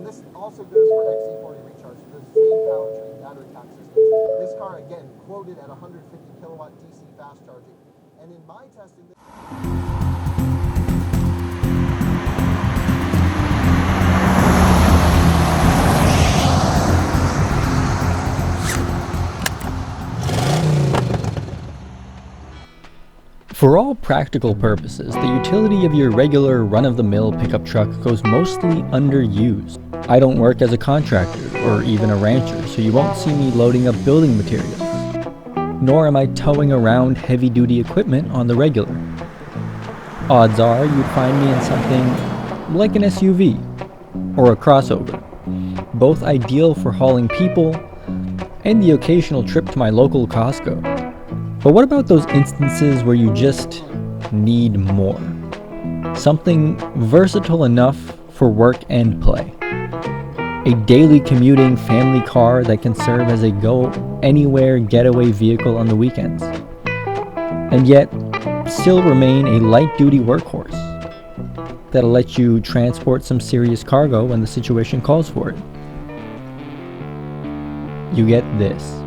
And this also goes for XC40 Recharge, so the same powertrain battery pack system. This car, again, quoted at 150 kilowatt DC fast charging. And in my testing... For all practical purposes, the utility of your regular run-of-the-mill pickup truck goes mostly underused. I don't work as a contractor or even a rancher, so you won't see me loading up building materials. Nor am I towing around heavy-duty equipment on the regular. Odds are you'd find me in something like an SUV or a crossover, both ideal for hauling people and the occasional trip to my local Costco. But what about those instances where you just need more? Something versatile enough for work and play. A daily commuting family car that can serve as a go-anywhere getaway vehicle on the weekends. And yet, still remain a light-duty workhorse that'll let you transport some serious cargo when the situation calls for it. You get this.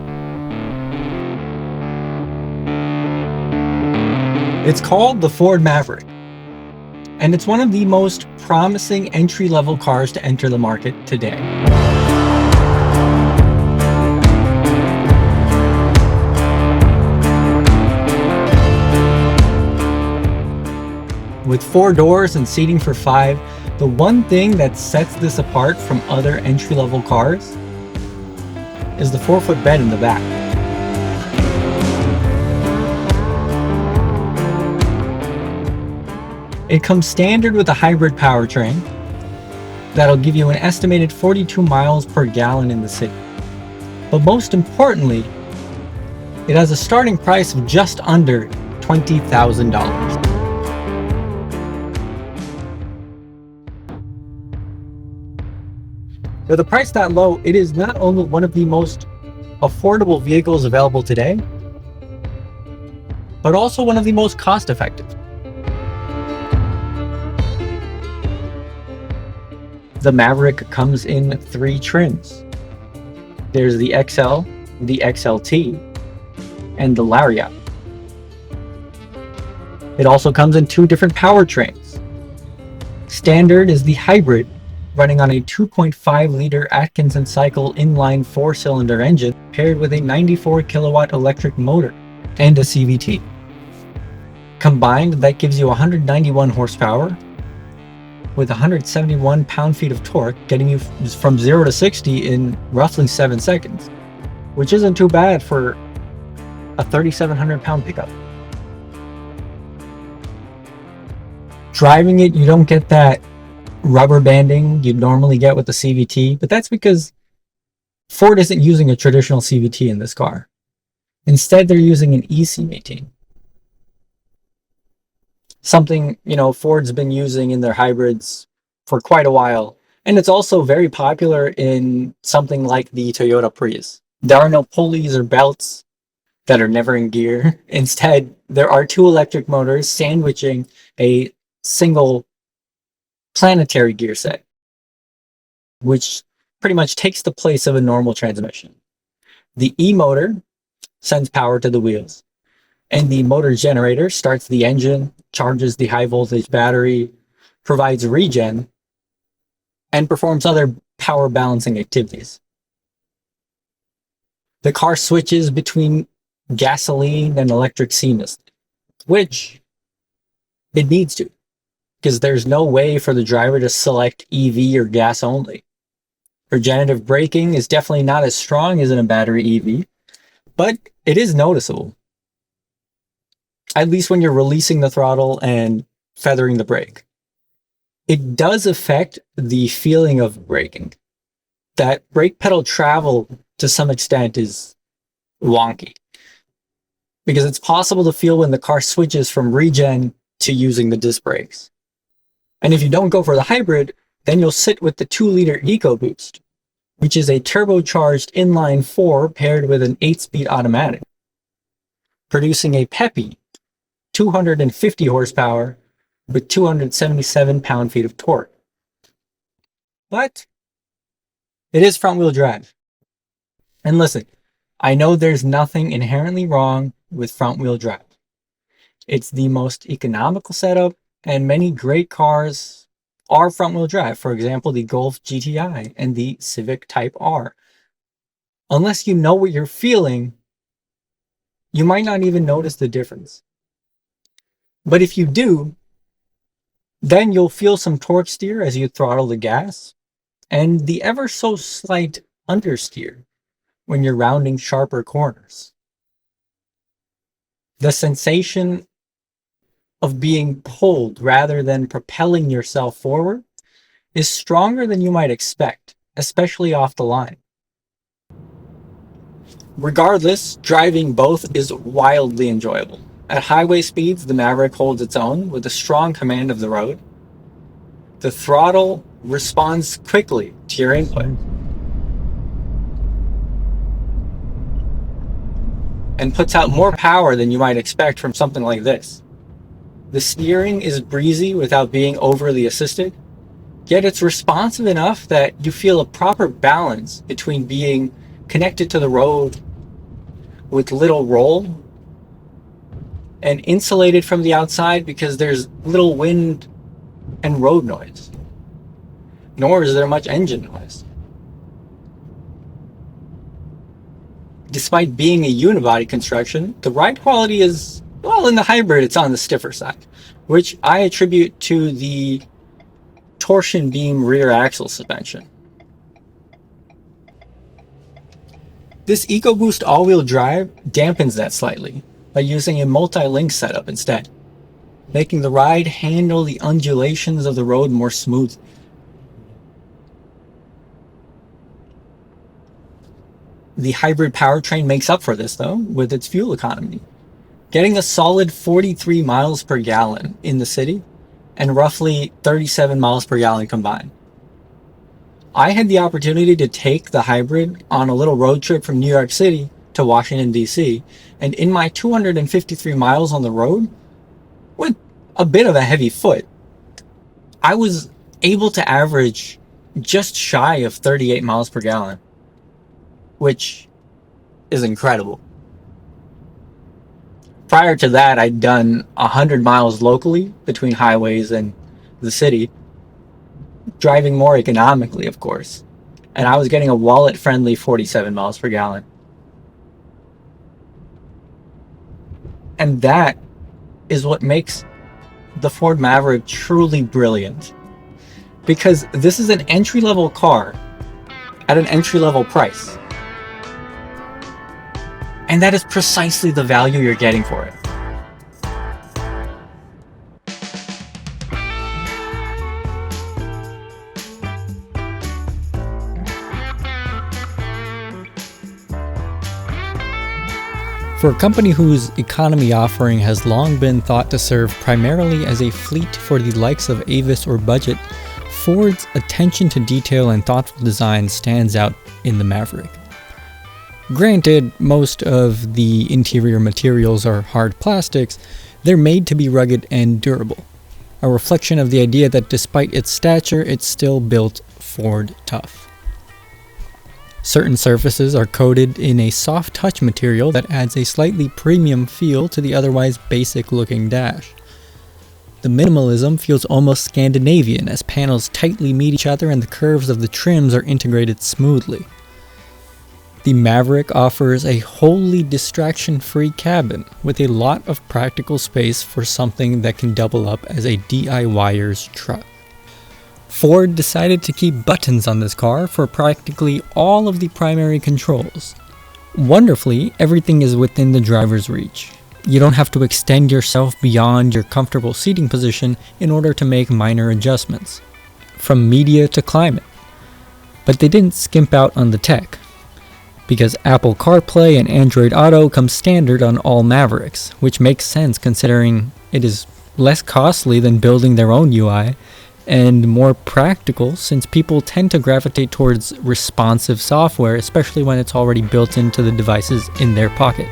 It's called the Ford Maverick, and it's one of the most promising entry-level cars to enter the market today. With 4 doors and seating for 5, the one thing that sets this apart from other entry-level cars is the 4-foot bed in the back. It comes standard with a hybrid powertrain that'll give you an estimated 42 miles per gallon in the city. But most importantly, it has a starting price of just under $20,000. With a price that low, it is not only one of the most affordable vehicles available today, but also one of the most cost-effective. The Maverick comes in 3 trims. There's the XL, the XLT, and the Lariat. It also comes in 2 different powertrains. Standard is the hybrid, running on a 2.5-liter Atkinson cycle inline 4-cylinder engine paired with a 94 kilowatt electric motor and a CVT. Combined, that gives you 191 horsepower with 171 pound-feet of torque, getting you from 0 to 60 in roughly 7 seconds, which isn't too bad for a 3,700 pound pickup. Driving it, you don't get that rubber banding you'd normally get with the CVT, but that's because Ford isn't using a traditional CVT in this car. Instead, they're using an eCVT. Something, Ford's been using in their hybrids for quite a while. And it's also very popular in something like the Toyota Prius. There are no pulleys or belts that are never in gear. Instead, there are 2 electric motors sandwiching a single planetary gear set, which pretty much takes the place of a normal transmission. The E-motor sends power to the wheels, and the motor generator starts the engine, charges the high voltage battery, provides regen, and performs other power balancing activities. The car switches between gasoline and electric seamlessly, which it needs to, because there's no way for the driver to select EV or gas only. Regenerative braking is definitely not as strong as in a battery EV, but it is noticeable, at least when you're releasing the throttle and feathering the brake. It does affect the feeling of braking. That brake pedal travel to some extent is wonky, because it's possible to feel when the car switches from regen to using the disc brakes. And if you don't go for the hybrid, then you'll sit with the 2-liter EcoBoost, which is a turbocharged inline 4 paired with an 8-speed automatic, producing a peppy 250 horsepower with 277 pound-feet of torque. But It is front wheel drive. And listen, I know there's nothing inherently wrong with front wheel drive. It's the most economical setup, and many great cars are front wheel drive. For example, the Golf GTI and the Civic Type R. Unless you know what you're feeling, you might not even notice the difference. But if you do, then you'll feel some torque steer as you throttle the gas, and the ever so slight understeer when you're rounding sharper corners. The sensation of being pulled rather than propelling yourself forward is stronger than you might expect, especially off the line. Regardless, driving both is wildly enjoyable. At highway speeds, the Maverick holds its own with a strong command of the road. The throttle responds quickly to your input and puts out more power than you might expect from something like this. The steering is breezy without being overly assisted, yet it's responsive enough that you feel a proper balance between being connected to the road with little roll and insulated from the outside because there's little wind and road noise, nor is there much engine noise. Despite being a unibody construction, the ride quality is, well, in the hybrid, it's on the stiffer side, which I attribute to the torsion beam rear axle suspension. This EcoBoost all-wheel drive dampens that slightly by using a multi-link setup instead, making the ride handle the undulations of the road more smoothly. The hybrid powertrain makes up for this, though, with its fuel economy, getting a solid 43 miles per gallon in the city and roughly 37 miles per gallon combined. I had the opportunity to take the hybrid on a little road trip from New York City to Washington, D.C., and in my 253 miles on the road, with a bit of a heavy foot, I was able to average just shy of 38 miles per gallon, which is incredible. Prior to that, I'd done 100 miles locally between highways and the city, driving more economically, of course, and I was getting a wallet-friendly 47 miles per gallon. And that is what makes the Ford Maverick truly brilliant, because this is an entry-level car at an entry-level price. And that is precisely the value you're getting for it. For a company whose economy offering has long been thought to serve primarily as a fleet for the likes of Avis or Budget, Ford's attention to detail and thoughtful design stands out in the Maverick. Granted, most of the interior materials are hard plastics, they're made to be rugged and durable, a reflection of the idea that despite its stature, it's still built Ford tough. Certain surfaces are coated in a soft touch material that adds a slightly premium feel to the otherwise basic looking dash. The minimalism feels almost Scandinavian as panels tightly meet each other and the curves of the trims are integrated smoothly. The Maverick offers a wholly distraction-free cabin with a lot of practical space for something that can double up as a DIYer's truck. Ford decided to keep buttons on this car for practically all of the primary controls. Wonderfully, everything is within the driver's reach. You don't have to extend yourself beyond your comfortable seating position in order to make minor adjustments, from media to climate. But they didn't skimp out on the tech, because Apple CarPlay and Android Auto come standard on all Mavericks, which makes sense considering it is less costly than building their own UI, and more practical since people tend to gravitate towards responsive software, especially when it's already built into the devices in their pocket.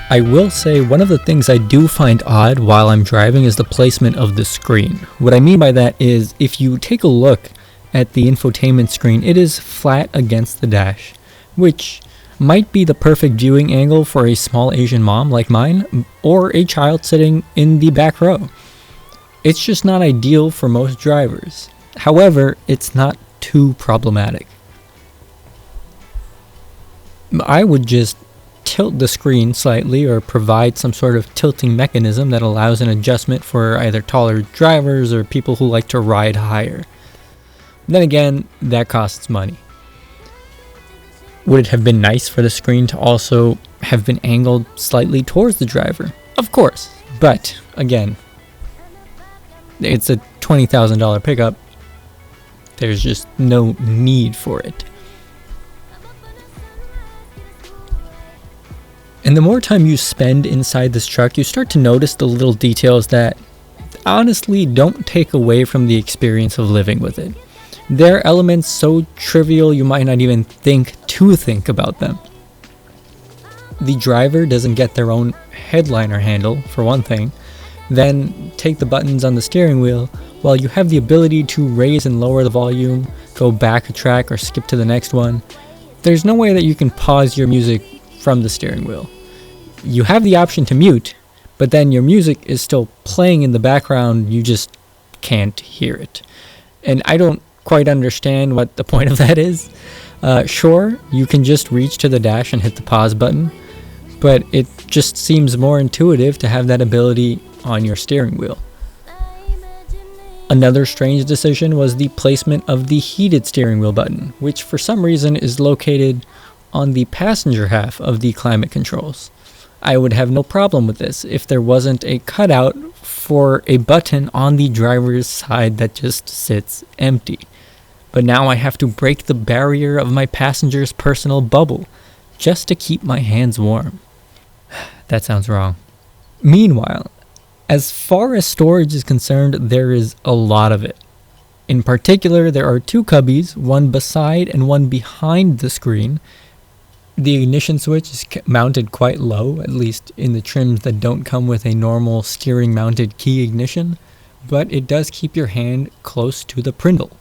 I will say one of the things I do find odd while I'm driving is the placement of the screen. What I mean by that is if you take a look at the infotainment screen, it is flat against the dash, which might be the perfect viewing angle for a small Asian mom like mine or a child sitting in the back row. It's just not ideal for most drivers. However, it's not too problematic. I would just tilt the screen slightly or provide some sort of tilting mechanism that allows an adjustment for either taller drivers or people who like to ride higher. Then again, that costs money. Would it have been nice for the screen to also have been angled slightly towards the driver? Of course, but again, it's a $20,000 pickup. There's just no need for it. And the more time you spend inside this truck, you start to notice the little details that honestly don't take away from the experience of living with it. There are elements so trivial you might not even think about them. The driver doesn't get their own headliner handle, for one thing. Then take the buttons on the steering wheel, while you have the ability to raise and lower the volume, go back a track or skip to the next one. There's no way that you can pause your music from the steering wheel. You have the option to mute, but then your music is still playing in the background, you just can't hear it. And I don't quite understand what the point of that is. Sure, you can just reach to the dash and hit the pause button, but it just seems more intuitive to have that ability on your steering wheel. Another strange decision was the placement of the heated steering wheel button, which for some reason is located on the passenger half of the climate controls. I would have no problem with this if there wasn't a cutout for a button on the driver's side that just sits empty. But now I have to break the barrier of my passenger's personal bubble just to keep my hands warm. That sounds wrong. Meanwhile, as far as storage is concerned, there is a lot of it. In particular, there are two cubbies, one beside and one behind the screen. The ignition switch is mounted quite low, at least in the trims that don't come with a normal steering mounted key ignition, but it does keep your hand close to the Prindle.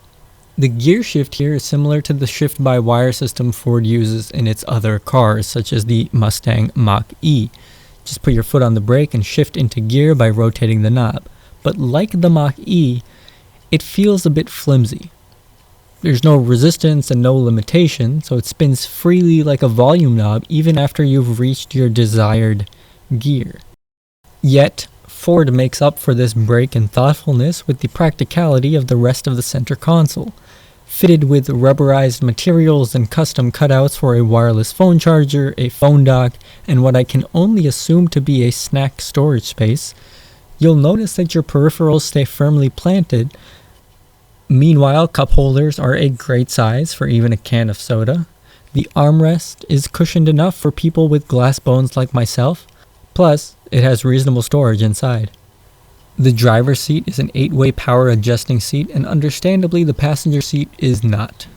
The gear shift here is similar to the shift-by-wire system Ford uses in its other cars, such as the Mustang Mach-E. Just put your foot on the brake and shift into gear by rotating the knob. But like the Mach-E, it feels a bit flimsy. There's no resistance and no limitation, so it spins freely like a volume knob even after you've reached your desired gear. Yet, Ford makes up for this break in thoughtfulness with the practicality of the rest of the center console, fitted with rubberized materials and custom cutouts for a wireless phone charger, a phone dock, and what I can only assume to be a snack storage space. You'll notice that your peripherals stay firmly planted. Meanwhile, cup holders are a great size for even a can of soda. The armrest is cushioned enough for people with glass bones like myself. Plus, it has reasonable storage inside. The driver's seat is an 8-way power adjusting seat, and understandably the passenger seat is not.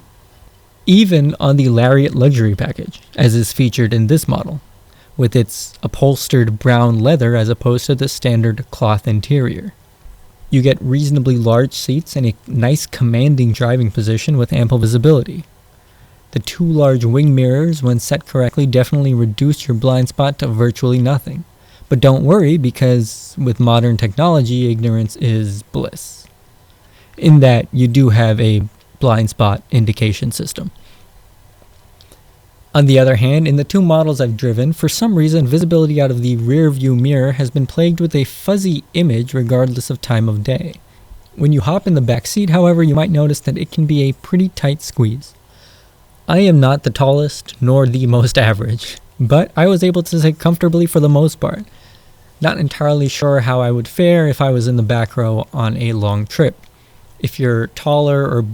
Even on the Lariat luxury package, as is featured in this model, with its upholstered brown leather as opposed to the standard cloth interior. You get reasonably large seats and a nice commanding driving position with ample visibility. The two large wing mirrors, when set correctly, definitely reduce your blind spot to virtually nothing. But don't worry, because with modern technology, ignorance is bliss. In that you do have a blind spot indication system. On the other hand, in the two models I've driven, for some reason visibility out of the rear view mirror has been plagued with a fuzzy image regardless of time of day. When you hop in the back seat, however, you might notice that it can be a pretty tight squeeze. I am not the tallest, nor the most average, but I was able to sit comfortably for the most part. Not entirely sure how I would fare if I was in the back row on a long trip. If you're taller or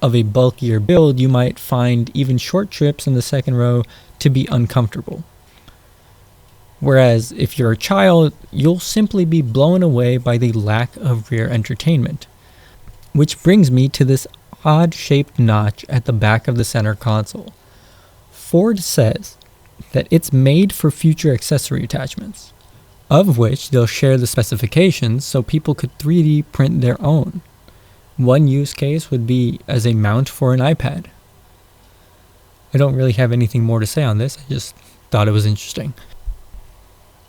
of a bulkier build, you might find even short trips in the second row to be uncomfortable. Whereas if you're a child, you'll simply be blown away by the lack of rear entertainment. Which brings me to this odd-shaped notch at the back of the center console. Ford says, that it's made for future accessory attachments, of which they'll share the specifications so people could 3D print their own. One use case would be as a mount for an iPad. I don't really have anything more to say on this, I just thought it was interesting.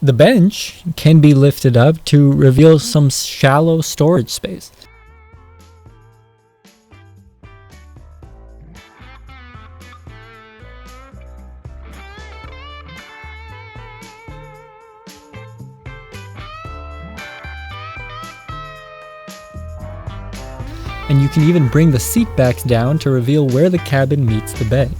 The bench can be lifted up to reveal some shallow storage space. And you can even bring the seat backs down to reveal where the cabin meets the bed.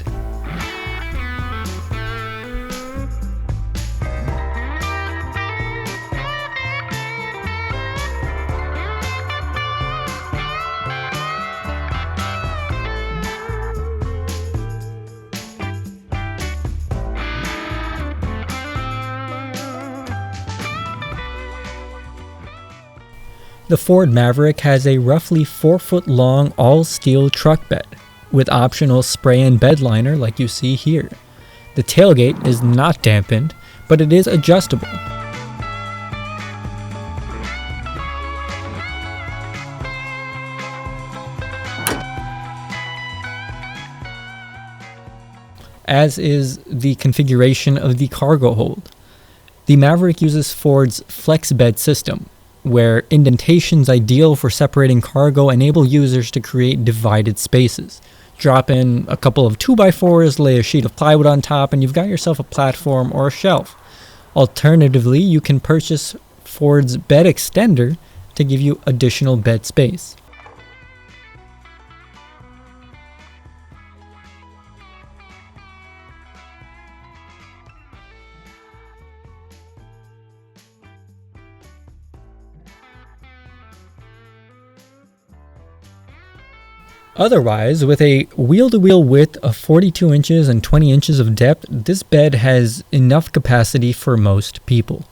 The Ford Maverick has a roughly 4-foot long all-steel truck bed, with optional spray-in bed liner like you see here. The tailgate is not dampened, but it is adjustable. As is the configuration of the cargo hold. The Maverick uses Ford's flex bed system, where indentations ideal for separating cargo enable users to create divided spaces. Drop in a couple of 2x4s, lay a sheet of plywood on top, and you've got yourself a platform or a shelf. Alternatively, you can purchase Ford's bed extender to give you additional bed space. Otherwise, with a wheel-to-wheel width of 42 inches and 20 inches of depth, this bed has enough capacity for most people.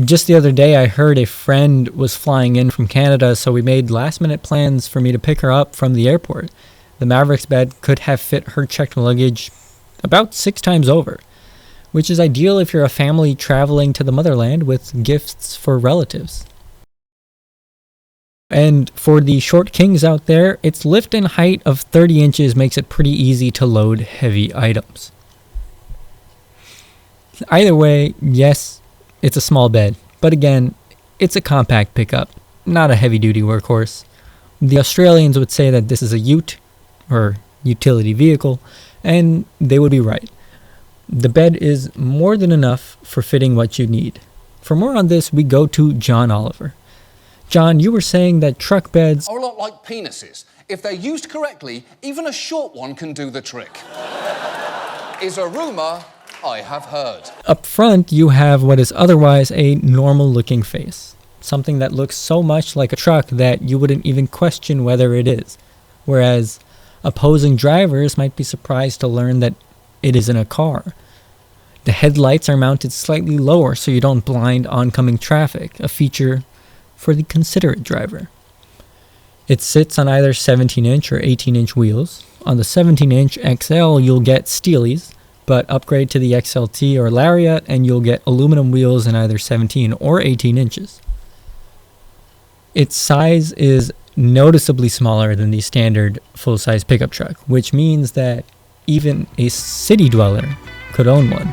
Just the other day, I heard a friend was flying in from Canada, so we made last-minute plans for me to pick her up from the airport. The Maverick's bed could have fit her checked luggage about 6 times over, which is ideal if you're a family traveling to the motherland with gifts for relatives. And for the short kings out there, its lift and height of 30 inches makes it pretty easy to load heavy items. Either way, yes, it's a small bed, but again, it's a compact pickup, not a heavy-duty workhorse. The Australians would say that this is a ute, or utility vehicle, and they would be right. The bed is more than enough for fitting what you need. For more on this, we go to John Oliver. John, you were saying that truck beds are a lot like penises. If they're used correctly, even a short one can do the trick. Is a rumour I have heard. Up front, you have what is otherwise a normal-looking face. Something that looks so much like a truck that you wouldn't even question whether it is. Whereas opposing drivers might be surprised to learn that it isn't a car. The headlights are mounted slightly lower so you don't blind oncoming traffic, a feature for the considerate driver. It sits on either 17-inch or 18-inch wheels. On the 17-inch XL, you'll get Steelies, but upgrade to the XLT or Lariat and you'll get aluminum wheels in either 17 or 18 inches. Its size is noticeably smaller than the standard full-size pickup truck, which means that even a city dweller could own one.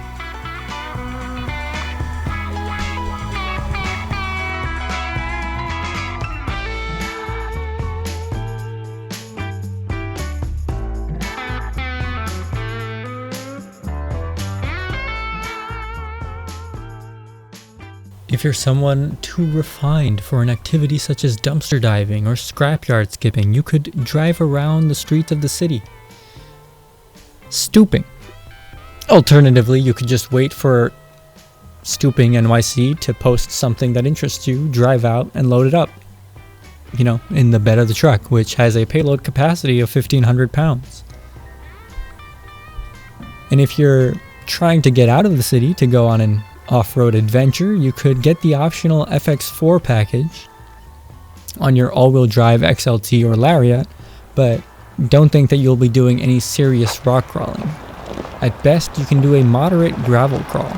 If you're someone too refined for an activity such as dumpster diving or scrapyard skipping, you could drive around the streets of the city. Stooping. Alternatively, you could just wait for Stooping NYC to post something that interests you, drive out, and load it up. You know, in the bed of the truck, which has a payload capacity of 1,500 pounds. And if you're trying to get out of the city to go on an off-road adventure, you could get the optional FX4 package on your all-wheel drive XLT or Lariat, but don't think that you'll be doing any serious rock crawling. At best, you can do a moderate gravel crawl.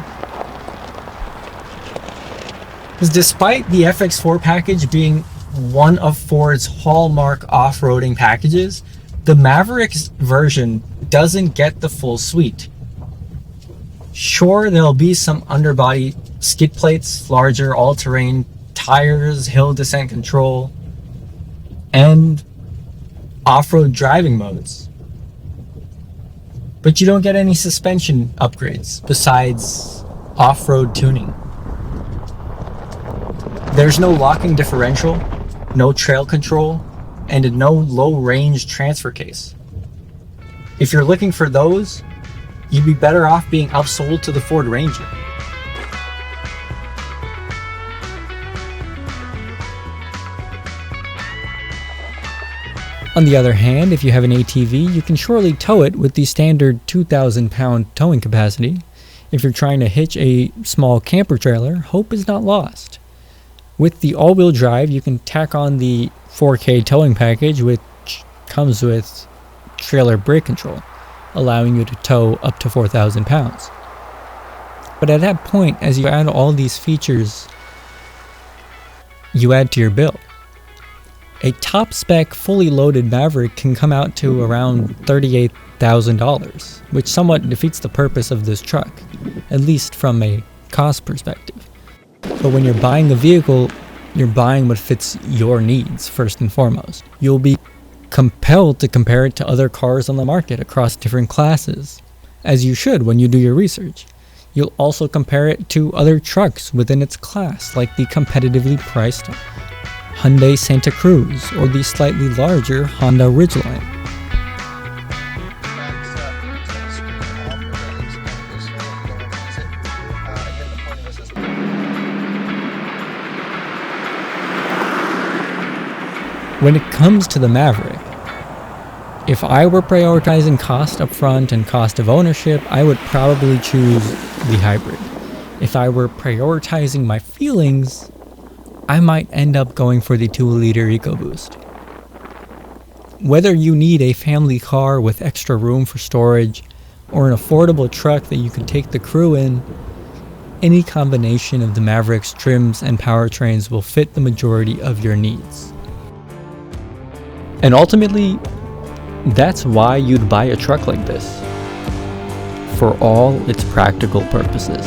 Because despite the FX4 package being one of Ford's hallmark off-roading packages, the Maverick's version doesn't get the full suite. Sure, there'll be some underbody skid plates, larger all-terrain tires, hill descent control, and off-road driving modes. But you don't get any suspension upgrades besides off-road tuning. There's no locking differential, no trail control, and no low-range transfer case. If you're looking for those, you'd be better off being upsold to the Ford Ranger. On the other hand, if you have an ATV, you can surely tow it with the standard 2,000 pound towing capacity. If you're trying to hitch a small camper trailer, hope is not lost. With the all-wheel drive, you can tack on the 4K towing package, which comes with trailer brake control, allowing you to tow up to 4,000 pounds. But at that point, as you add all these features, you add to your bill. A top-spec, fully loaded Maverick can come out to around $38,000, which somewhat defeats the purpose of this truck, at least from a cost perspective. But when you're buying a vehicle, you're buying what fits your needs first and foremost. You'll be compelled to compare it to other cars on the market across different classes, as you should when you do your research. You'll also compare it to other trucks within its class, like the competitively priced Hyundai Santa Cruz or the slightly larger Honda Ridgeline. When it comes to the Maverick, if I were prioritizing cost up front and cost of ownership, I would probably choose the hybrid. If I were prioritizing my feelings, I might end up going for the 2-liter EcoBoost. Whether you need a family car with extra room for storage, or an affordable truck that you can take the crew in, any combination of the Maverick's trims and powertrains will fit the majority of your needs. And ultimately, that's why you'd buy a truck like this, for all its practical purposes.